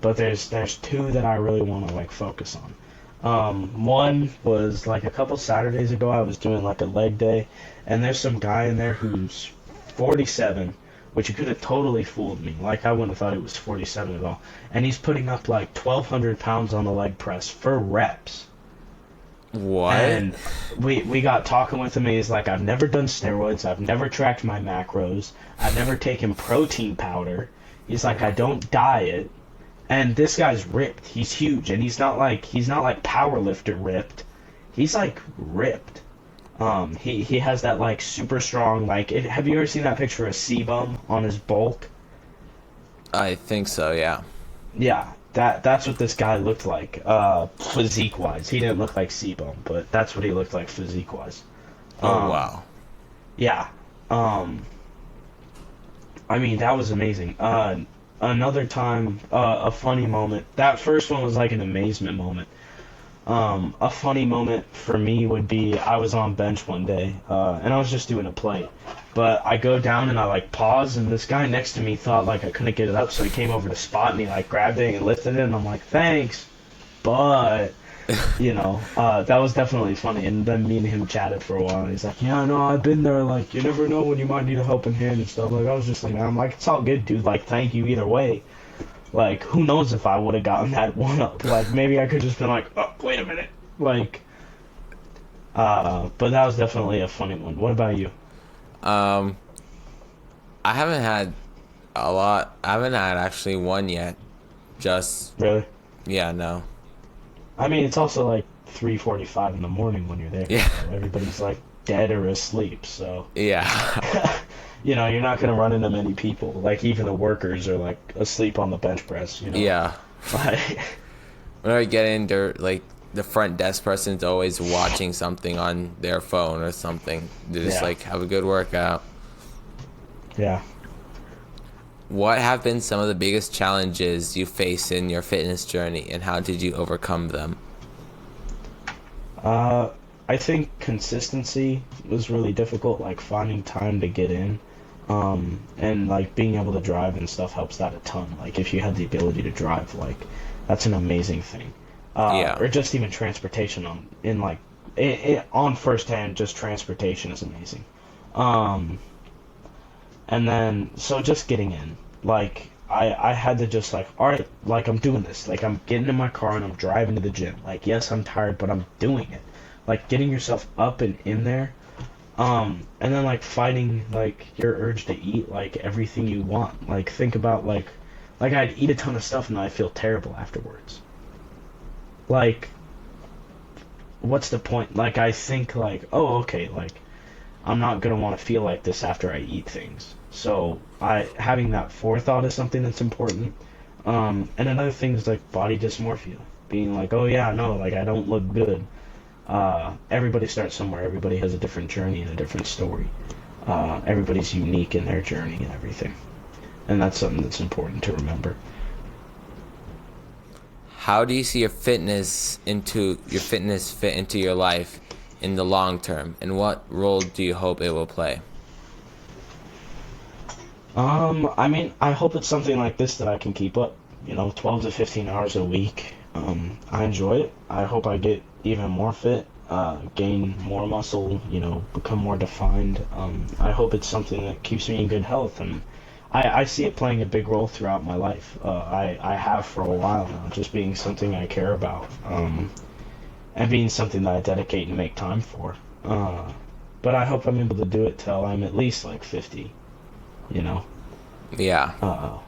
But there's two that I really want to like focus on. One was like a couple Saturdays ago I was doing like a leg day, and there's some guy in there who's 47, which you could have totally fooled me. Like, I wouldn't have thought it was 47 at all. And he's putting up like 1,200 pounds on the leg press for reps. What? And we got talking with him, and he's like, I've never done steroids, I've never tracked my macros, I've never taken protein powder. He's like, I don't diet. And this guy's ripped. He's huge, and he's not like powerlifter ripped. He's like ripped. He has that like super strong like. Have you ever seen that picture of C-bum on his bulk? I think so. Yeah. Yeah, that's what this guy looked like, physique wise. He didn't look like C-bum, but that's what he looked like physique wise. Oh wow. Yeah. I mean, that was amazing. Another time, a funny moment. That first one was like an amazement moment. A funny moment for me would be I was on bench one day, and I was just doing a plate. But I go down and I like pause, and this guy next to me thought like I couldn't get it up, so he came over to spot and he like grabbed it and lifted it, and I'm like, thanks, but that was definitely funny. And then me and him chatted for a while, and he's like, yeah, no, I've been there, like, you never know when you might need a helping hand and stuff. Like, I was just like, I'm like, it's all good, dude, like, thank you either way. Like, who knows if I would have gotten that one up. Like, maybe I could just been like, oh, wait a minute. Like, but that was definitely a funny one. What about you? I haven't had a lot. I haven't had actually one yet. Just Really? Yeah, no. I mean, it's also like 3:45 in the morning when you're there. Yeah. So everybody's like dead or asleep, so. Yeah. You're not going to run into many people. Like, even the workers are like asleep on the bench press, Yeah. Like, When I get in there, like, the front desk person's always watching something on their phone or something. They just like have a good workout. Yeah. What have been some of the biggest challenges you faced in your fitness journey, and how did you overcome them? I think consistency was really difficult, like finding time to get in. And like being able to drive and stuff helps that a ton. Like, if you have the ability to drive, like, that's an amazing thing. Or just even transportation on first hand, just transportation is amazing. And then, so just getting in, like, I had to just like, all right, like, I'm doing this, like, I'm getting in my car and I'm driving to the gym. Like, yes, I'm tired, but I'm doing it. Like, getting yourself up and in there, and then like fighting like your urge to eat like everything you want. Like, think about like I'd eat a ton of stuff and I'd feel terrible afterwards. Like, what's the point? Like, I think like, oh, okay, like, I'm not gonna want to feel like this after I eat things. So having that forethought is something that's important. And another thing is like body dysmorphia, being like, oh yeah, no, like, I don't look good. Everybody starts somewhere. Everybody has a different journey and a different story. Everybody's unique in their journey and everything, and that's something that's important to remember. How do you see your fitness fit into your life in the long term, and what role do you hope it will play? I mean, I hope it's something like this that I can keep up, 12 to 15 hours a week. I enjoy it. I hope I get even more fit, gain more muscle, become more defined. I hope it's something that keeps me in good health, and I see it playing a big role throughout my life. I have for a while now, just being something I care about, and being something that I dedicate and make time for. But I hope I'm able to do it till I'm at least like 50, Yeah.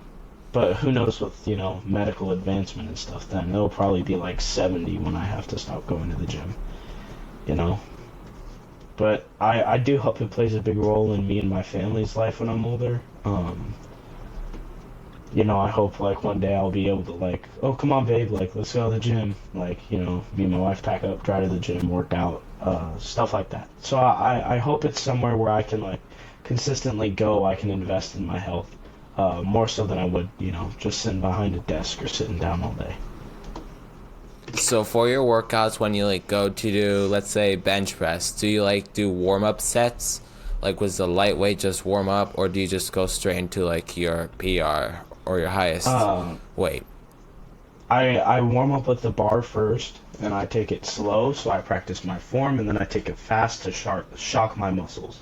But who knows with, medical advancement and stuff, then it'll probably be like 70 when I have to stop going to the gym, But I do hope it plays a big role in me and my family's life when I'm older. I hope like one day I'll be able to like, oh, come on, babe, like, let's go to the gym. Like, me and my wife pack up, drive to the gym, work out, stuff like that. So I hope it's somewhere where I can like consistently go, I can invest in my health. More so than I would, just sitting behind a desk or sitting down all day. So for your workouts, when you like go to do, let's say, bench press, do you like do warm-up sets? Like, was the lightweight just warm up, or do you just go straight into like your PR or your highest weight? I warm up with the bar first, and I take it slow, so I practice my form, and then I take it fast to shock my muscles.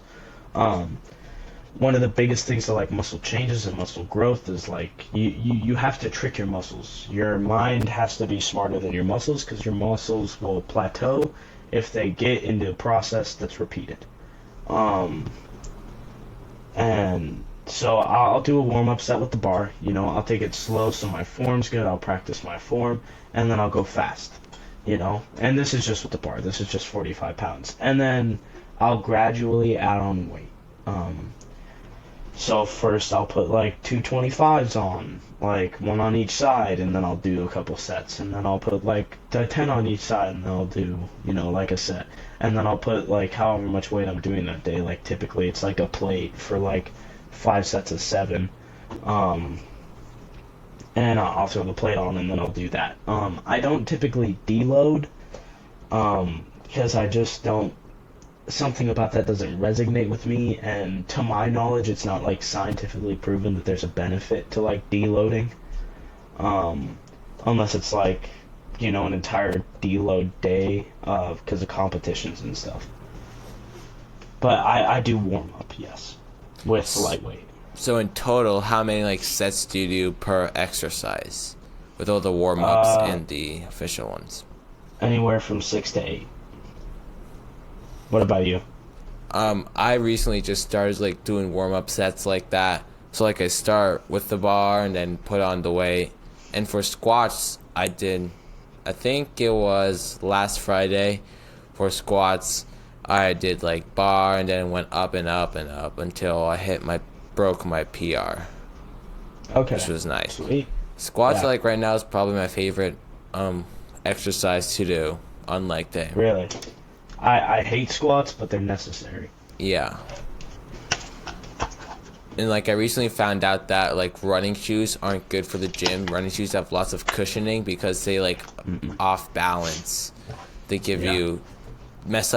one of the biggest things to like muscle changes and muscle growth is like you have to trick your muscles. Your mind has to be smarter than your muscles because your muscles will plateau if they get into a process that's repeated. And so I'll do a warm-up set with the bar. I'll take it slow so my form's good. I'll practice my form, and then I'll go fast. And this is just with the bar. This is just 45 pounds. And then I'll gradually add on weight. So first I'll put like 225s on, like one on each side, and then I'll do a couple sets. And then I'll put like 10 on each side, and then I'll do, like a set. And then I'll put like however much weight I'm doing that day. Like typically it's like a plate for like 5 sets of 7. And I'll throw the plate on, and then I'll do that. I don't typically deload, because I just don't, something about that doesn't resonate with me, and to my knowledge, it's not like scientifically proven that there's a benefit to like deloading, unless it's like, an entire deload day, because of competitions and stuff. But I do warm up, yes, with lightweight. So in total, how many like sets do you do per exercise, with all the warm-ups and the official ones? Anywhere from 6 to 8. What about you? I recently just started like doing warm-up sets like that. So like I start with the bar and then put on the weight. And for squats, I think it was last Friday. For squats, I did like bar and then went up and up and up until I broke my PR. Okay. Which was nice. Sweet. Squats like right now is probably my favorite exercise to do on leg day. Really? I hate squats, but they're necessary. Yeah. And like I recently found out that like running shoes aren't good for the gym. Running shoes have lots of cushioning because they like off balance. They give you mess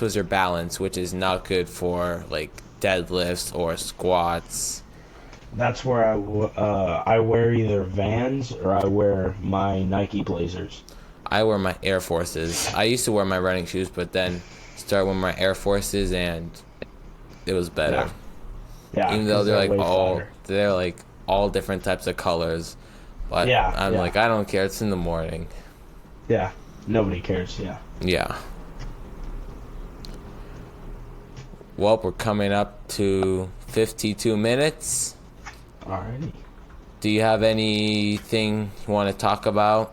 with your balance, which is not good for like deadlifts or squats. That's where I wear either Vans or I wear my Nike Blazers. I wear my Air Forces. I used to wear my running shoes, but then started wearing my Air Forces, and it was better. Yeah. Even though they're like all different types of colors, but I'm like, I don't care. It's in the morning. Yeah. Nobody cares. Yeah. Yeah. Well, we're coming up to 52 minutes. Alrighty. Do you have anything you want to talk about?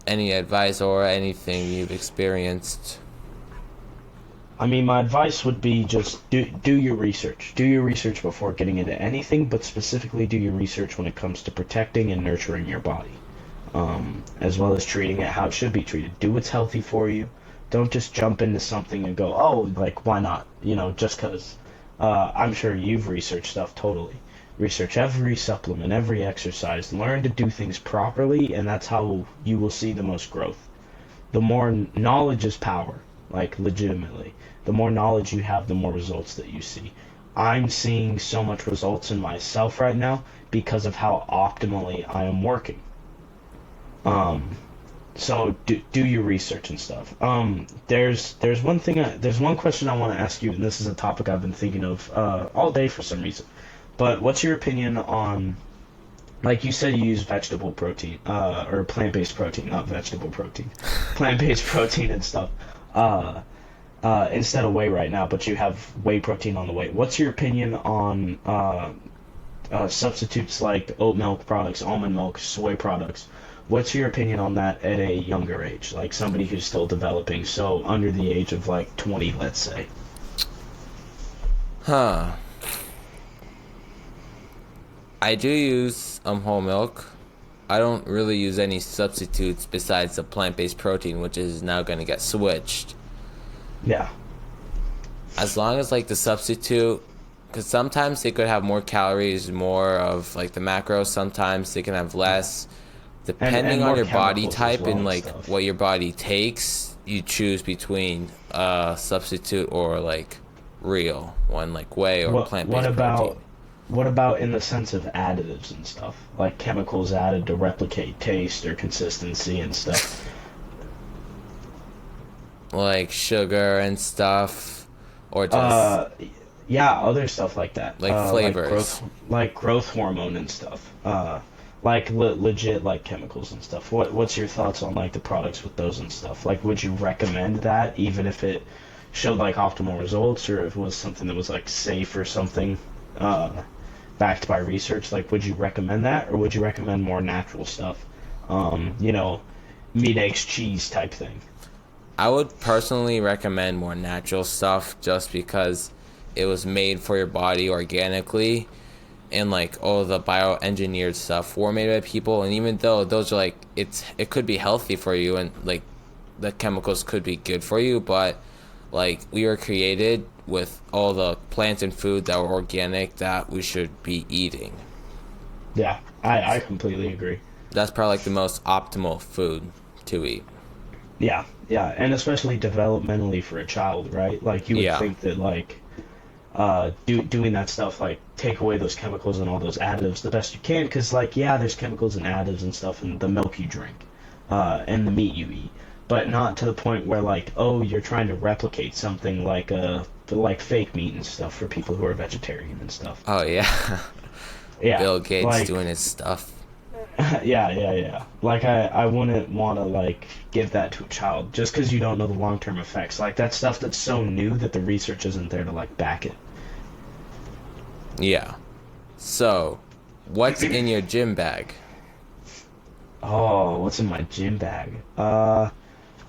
Any advice or anything you've experienced? I mean, my advice would be just do your research. Do your research before getting into anything, but specifically do your research when it comes to protecting and nurturing your body, as well as treating it how it should be treated. Do what's healthy for you. Don't just jump into something and go, oh, like, why not? Just because. I'm sure you've researched stuff totally. Research every supplement, every exercise. Learn to do things properly, and that's how you will see the most growth. The more knowledge is power, like legitimately. The more knowledge you have, the more results that you see. I'm seeing so much results in myself right now because of how optimally I am working. So do your research and stuff. There's one question I want to ask you, and this is a topic I've been thinking of all day for some reason. But what's your opinion on, like you said, you use vegetable protein, or plant-based protein, not vegetable protein, plant-based protein and stuff, instead of whey right now, but you have whey protein on the way. What's your opinion on substitutes like oat milk products, almond milk, soy products? What's your opinion on that at a younger age, like somebody who's still developing, so under the age of like 20, let's say? I do use whole milk. I don't really use any substitutes besides the plant-based protein, which is now going to get switched. Yeah. As long as like the substitute, because sometimes they could have more calories, more of like the macros. Sometimes they can have less. Depending on your body type and like what your body takes, you choose between substitute or like real one, like whey or plant-based protein. What about in the sense of additives and stuff, like chemicals added to replicate taste or consistency and stuff? Like sugar and stuff, or just Yeah, other stuff like that. Like flavors. Like growth hormone and stuff. Like legit like chemicals and stuff. What's your thoughts on like the products with those and stuff? Like, would you recommend that even if it showed like optimal results, or if it was something that was like safe or something, backed by research? Like, would you recommend that, or would you recommend more natural stuff? You know, meat, eggs, cheese type thing. I would personally recommend more natural stuff just because it was made for your body organically, and like all the bioengineered stuff were made by people, and even though those are like it could be healthy for you and like the chemicals could be good for you, but like we were created with all the plants and food that were organic that we should be eating. Yeah, I completely agree. That's probably like the most optimal food to eat. Yeah, yeah, and especially developmentally for a child, right? Like you would think that like doing that stuff, like take away those chemicals and all those additives the best you can, because like there's chemicals and additives and stuff in the milk you drink, and the meat you eat, but not to the point where like, oh, you're trying to replicate something like fake meat and stuff for people who are vegetarian and stuff. Oh yeah. Yeah, Bill Gates like, doing his stuff. yeah. Like I wouldn't want to like give that to a child just because you don't know the long-term effects. Like that's stuff that's so new that the research isn't there to like back it. Yeah. So, what's in your gym bag? Oh, what's in my gym bag? I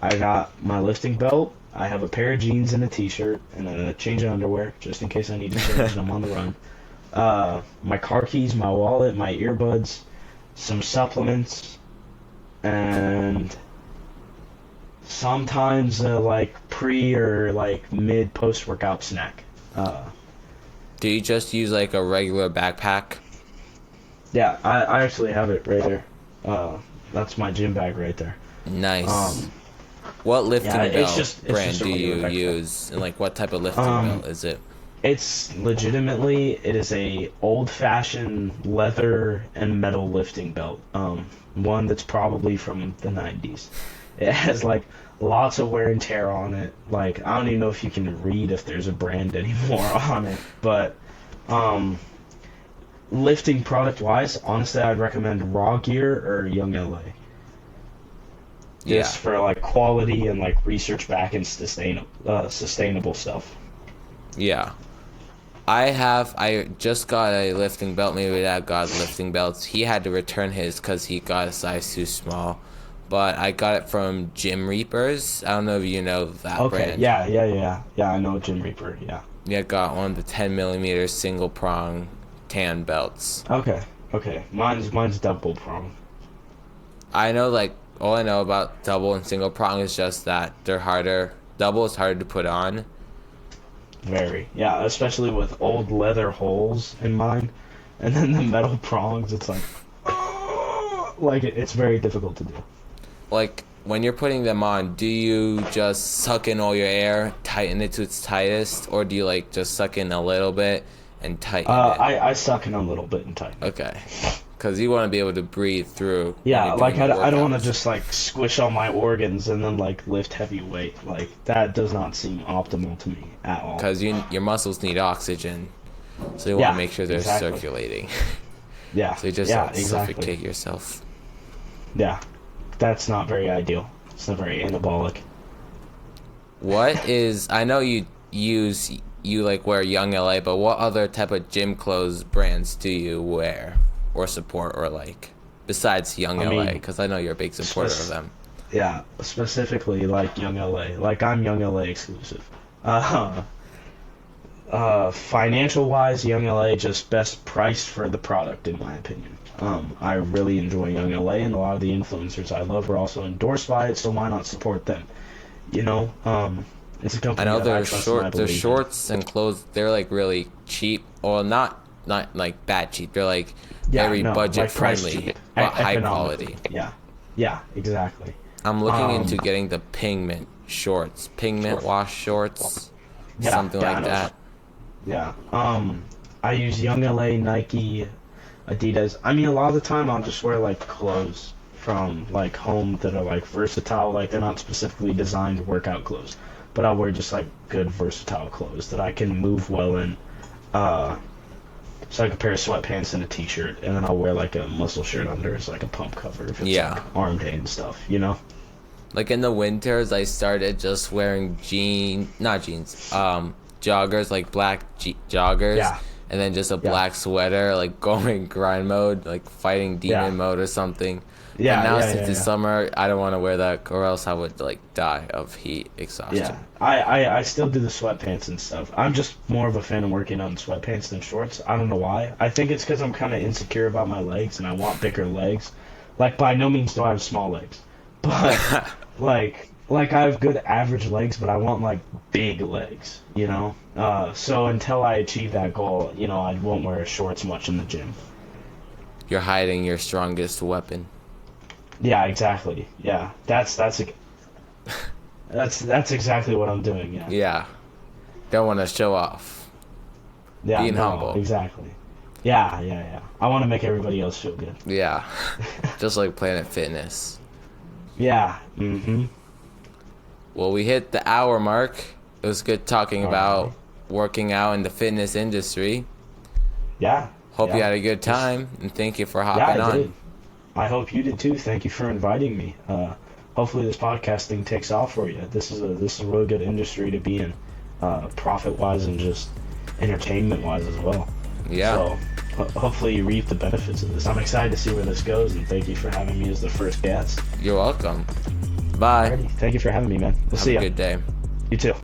got my lifting belt. I have a pair of jeans and a t-shirt and a change of underwear just in case I need to change and I'm on the run. My car keys, my wallet, my earbuds, some supplements, and sometimes a like pre or like mid post workout snack. Do you just use like a regular backpack? Yeah, I actually have it right there. That's my gym bag right there. Nice. What lifting belt it's brand just a do you regular backpack. use, and like what type of lifting belt is it? It's legitimately, it is a old-fashioned leather and metal lifting belt. One that's probably from the 90s. It has like lots of wear and tear on it. Like I don't even know if you can read if there's a brand anymore on it. But lifting product-wise, honestly, I'd recommend Raw Gear or Young LA. Just for like quality and like research back and sustainable stuff. Yeah. I just got a lifting belt. Maybe Dad got lifting belts. He had to return his because he got a size too small. But I got it from Gym Reapers. I don't know if you know that brand. Yeah, I know Gym Reaper, yeah. Yeah, got one of the 10mm single prong tan belts. Okay. Mine's double prong. I know, like, all I know about double and single prong is just that they're harder. Double is harder to put on. Very. Yeah, especially with old leather holes in mine. And then the metal prongs, it's like it's very difficult to do. Like, when you're putting them on, do you just suck in all your air, tighten it to its tightest, or do you, like, just suck in a little bit and tighten it? I suck in a little bit and tighten. Okay. Because you want to be able to breathe through. Yeah, like, I don't want to just, like, squish all my organs and then, like, lift heavy weight. Like, that does not seem optimal to me at all. Because your muscles need oxygen, so you want to make sure they're circulating. Yeah. So you just suffocate yourself. Yeah. That's not very ideal. It's not very anabolic. I know you like wear Young LA, but what other type of gym clothes brands do you wear or support or like besides Young LA? Because I know you're a big supporter of them. Yeah, specifically like Young LA. Like I'm Young LA exclusive. Financial wise, Young LA just best priced for the product in my opinion. I really enjoy Young LA, and a lot of the influencers I love are also endorsed by it, so why not support them? You know, it's a company. I know their shorts and clothes. They're like really cheap, or not like bad cheap. They're like very budget like friendly, but high quality. Yeah, exactly. I'm looking into getting the pigment shorts, pigment wash shorts, something like that. Yeah. I use Young LA, Nike, Adidas. I mean, a lot of the time I'll just wear like clothes from like home that are like versatile. Like they're not specifically designed workout clothes, but I'll wear just like good versatile clothes that I can move well in. So like a pair of sweatpants and a t-shirt, and then I'll wear like a muscle shirt under as like a pump cover if it's like arm day and stuff, you know? Like in the winters, I started just wearing joggers, like black joggers. Yeah. And then just a black sweater, like going grind mode, like fighting demon mode or something. Yeah. But now since it's summer, I don't want to wear that, or else I would like die of heat exhaustion. Yeah, I still do the sweatpants and stuff. I'm just more of a fan of working on sweatpants than shorts. I don't know why. I think it's because I'm kind of insecure about my legs and I want bigger legs. Like, by no means do I have small legs, but like I have good average legs, but I want like big legs, you know. So until I achieve that goal, you know, I won't wear shorts much in the gym. You're hiding your strongest weapon. Yeah, exactly. Yeah, that's exactly what I'm doing. Yeah. Yeah. Don't want to show off. Yeah. Being humble. Exactly. Yeah. I want to make everybody else feel good. Yeah. Just like Planet Fitness. Yeah. Mm-hmm. Well, we hit the hour mark. It was good talking about working out in the fitness industry. Yeah. Hope you had a good time, and thank you for hopping on. Did. I hope you did too. Thank you for inviting me. Hopefully this podcasting takes off for you. This is a really good industry to be in, profit-wise and just entertainment-wise as well. Yeah. So hopefully you reap the benefits of this. I'm excited to see where this goes, and thank you for having me as the first guest. You're welcome. Bye. Alrighty. Thank you for having me, man. We'll see you. Have a good day. You too.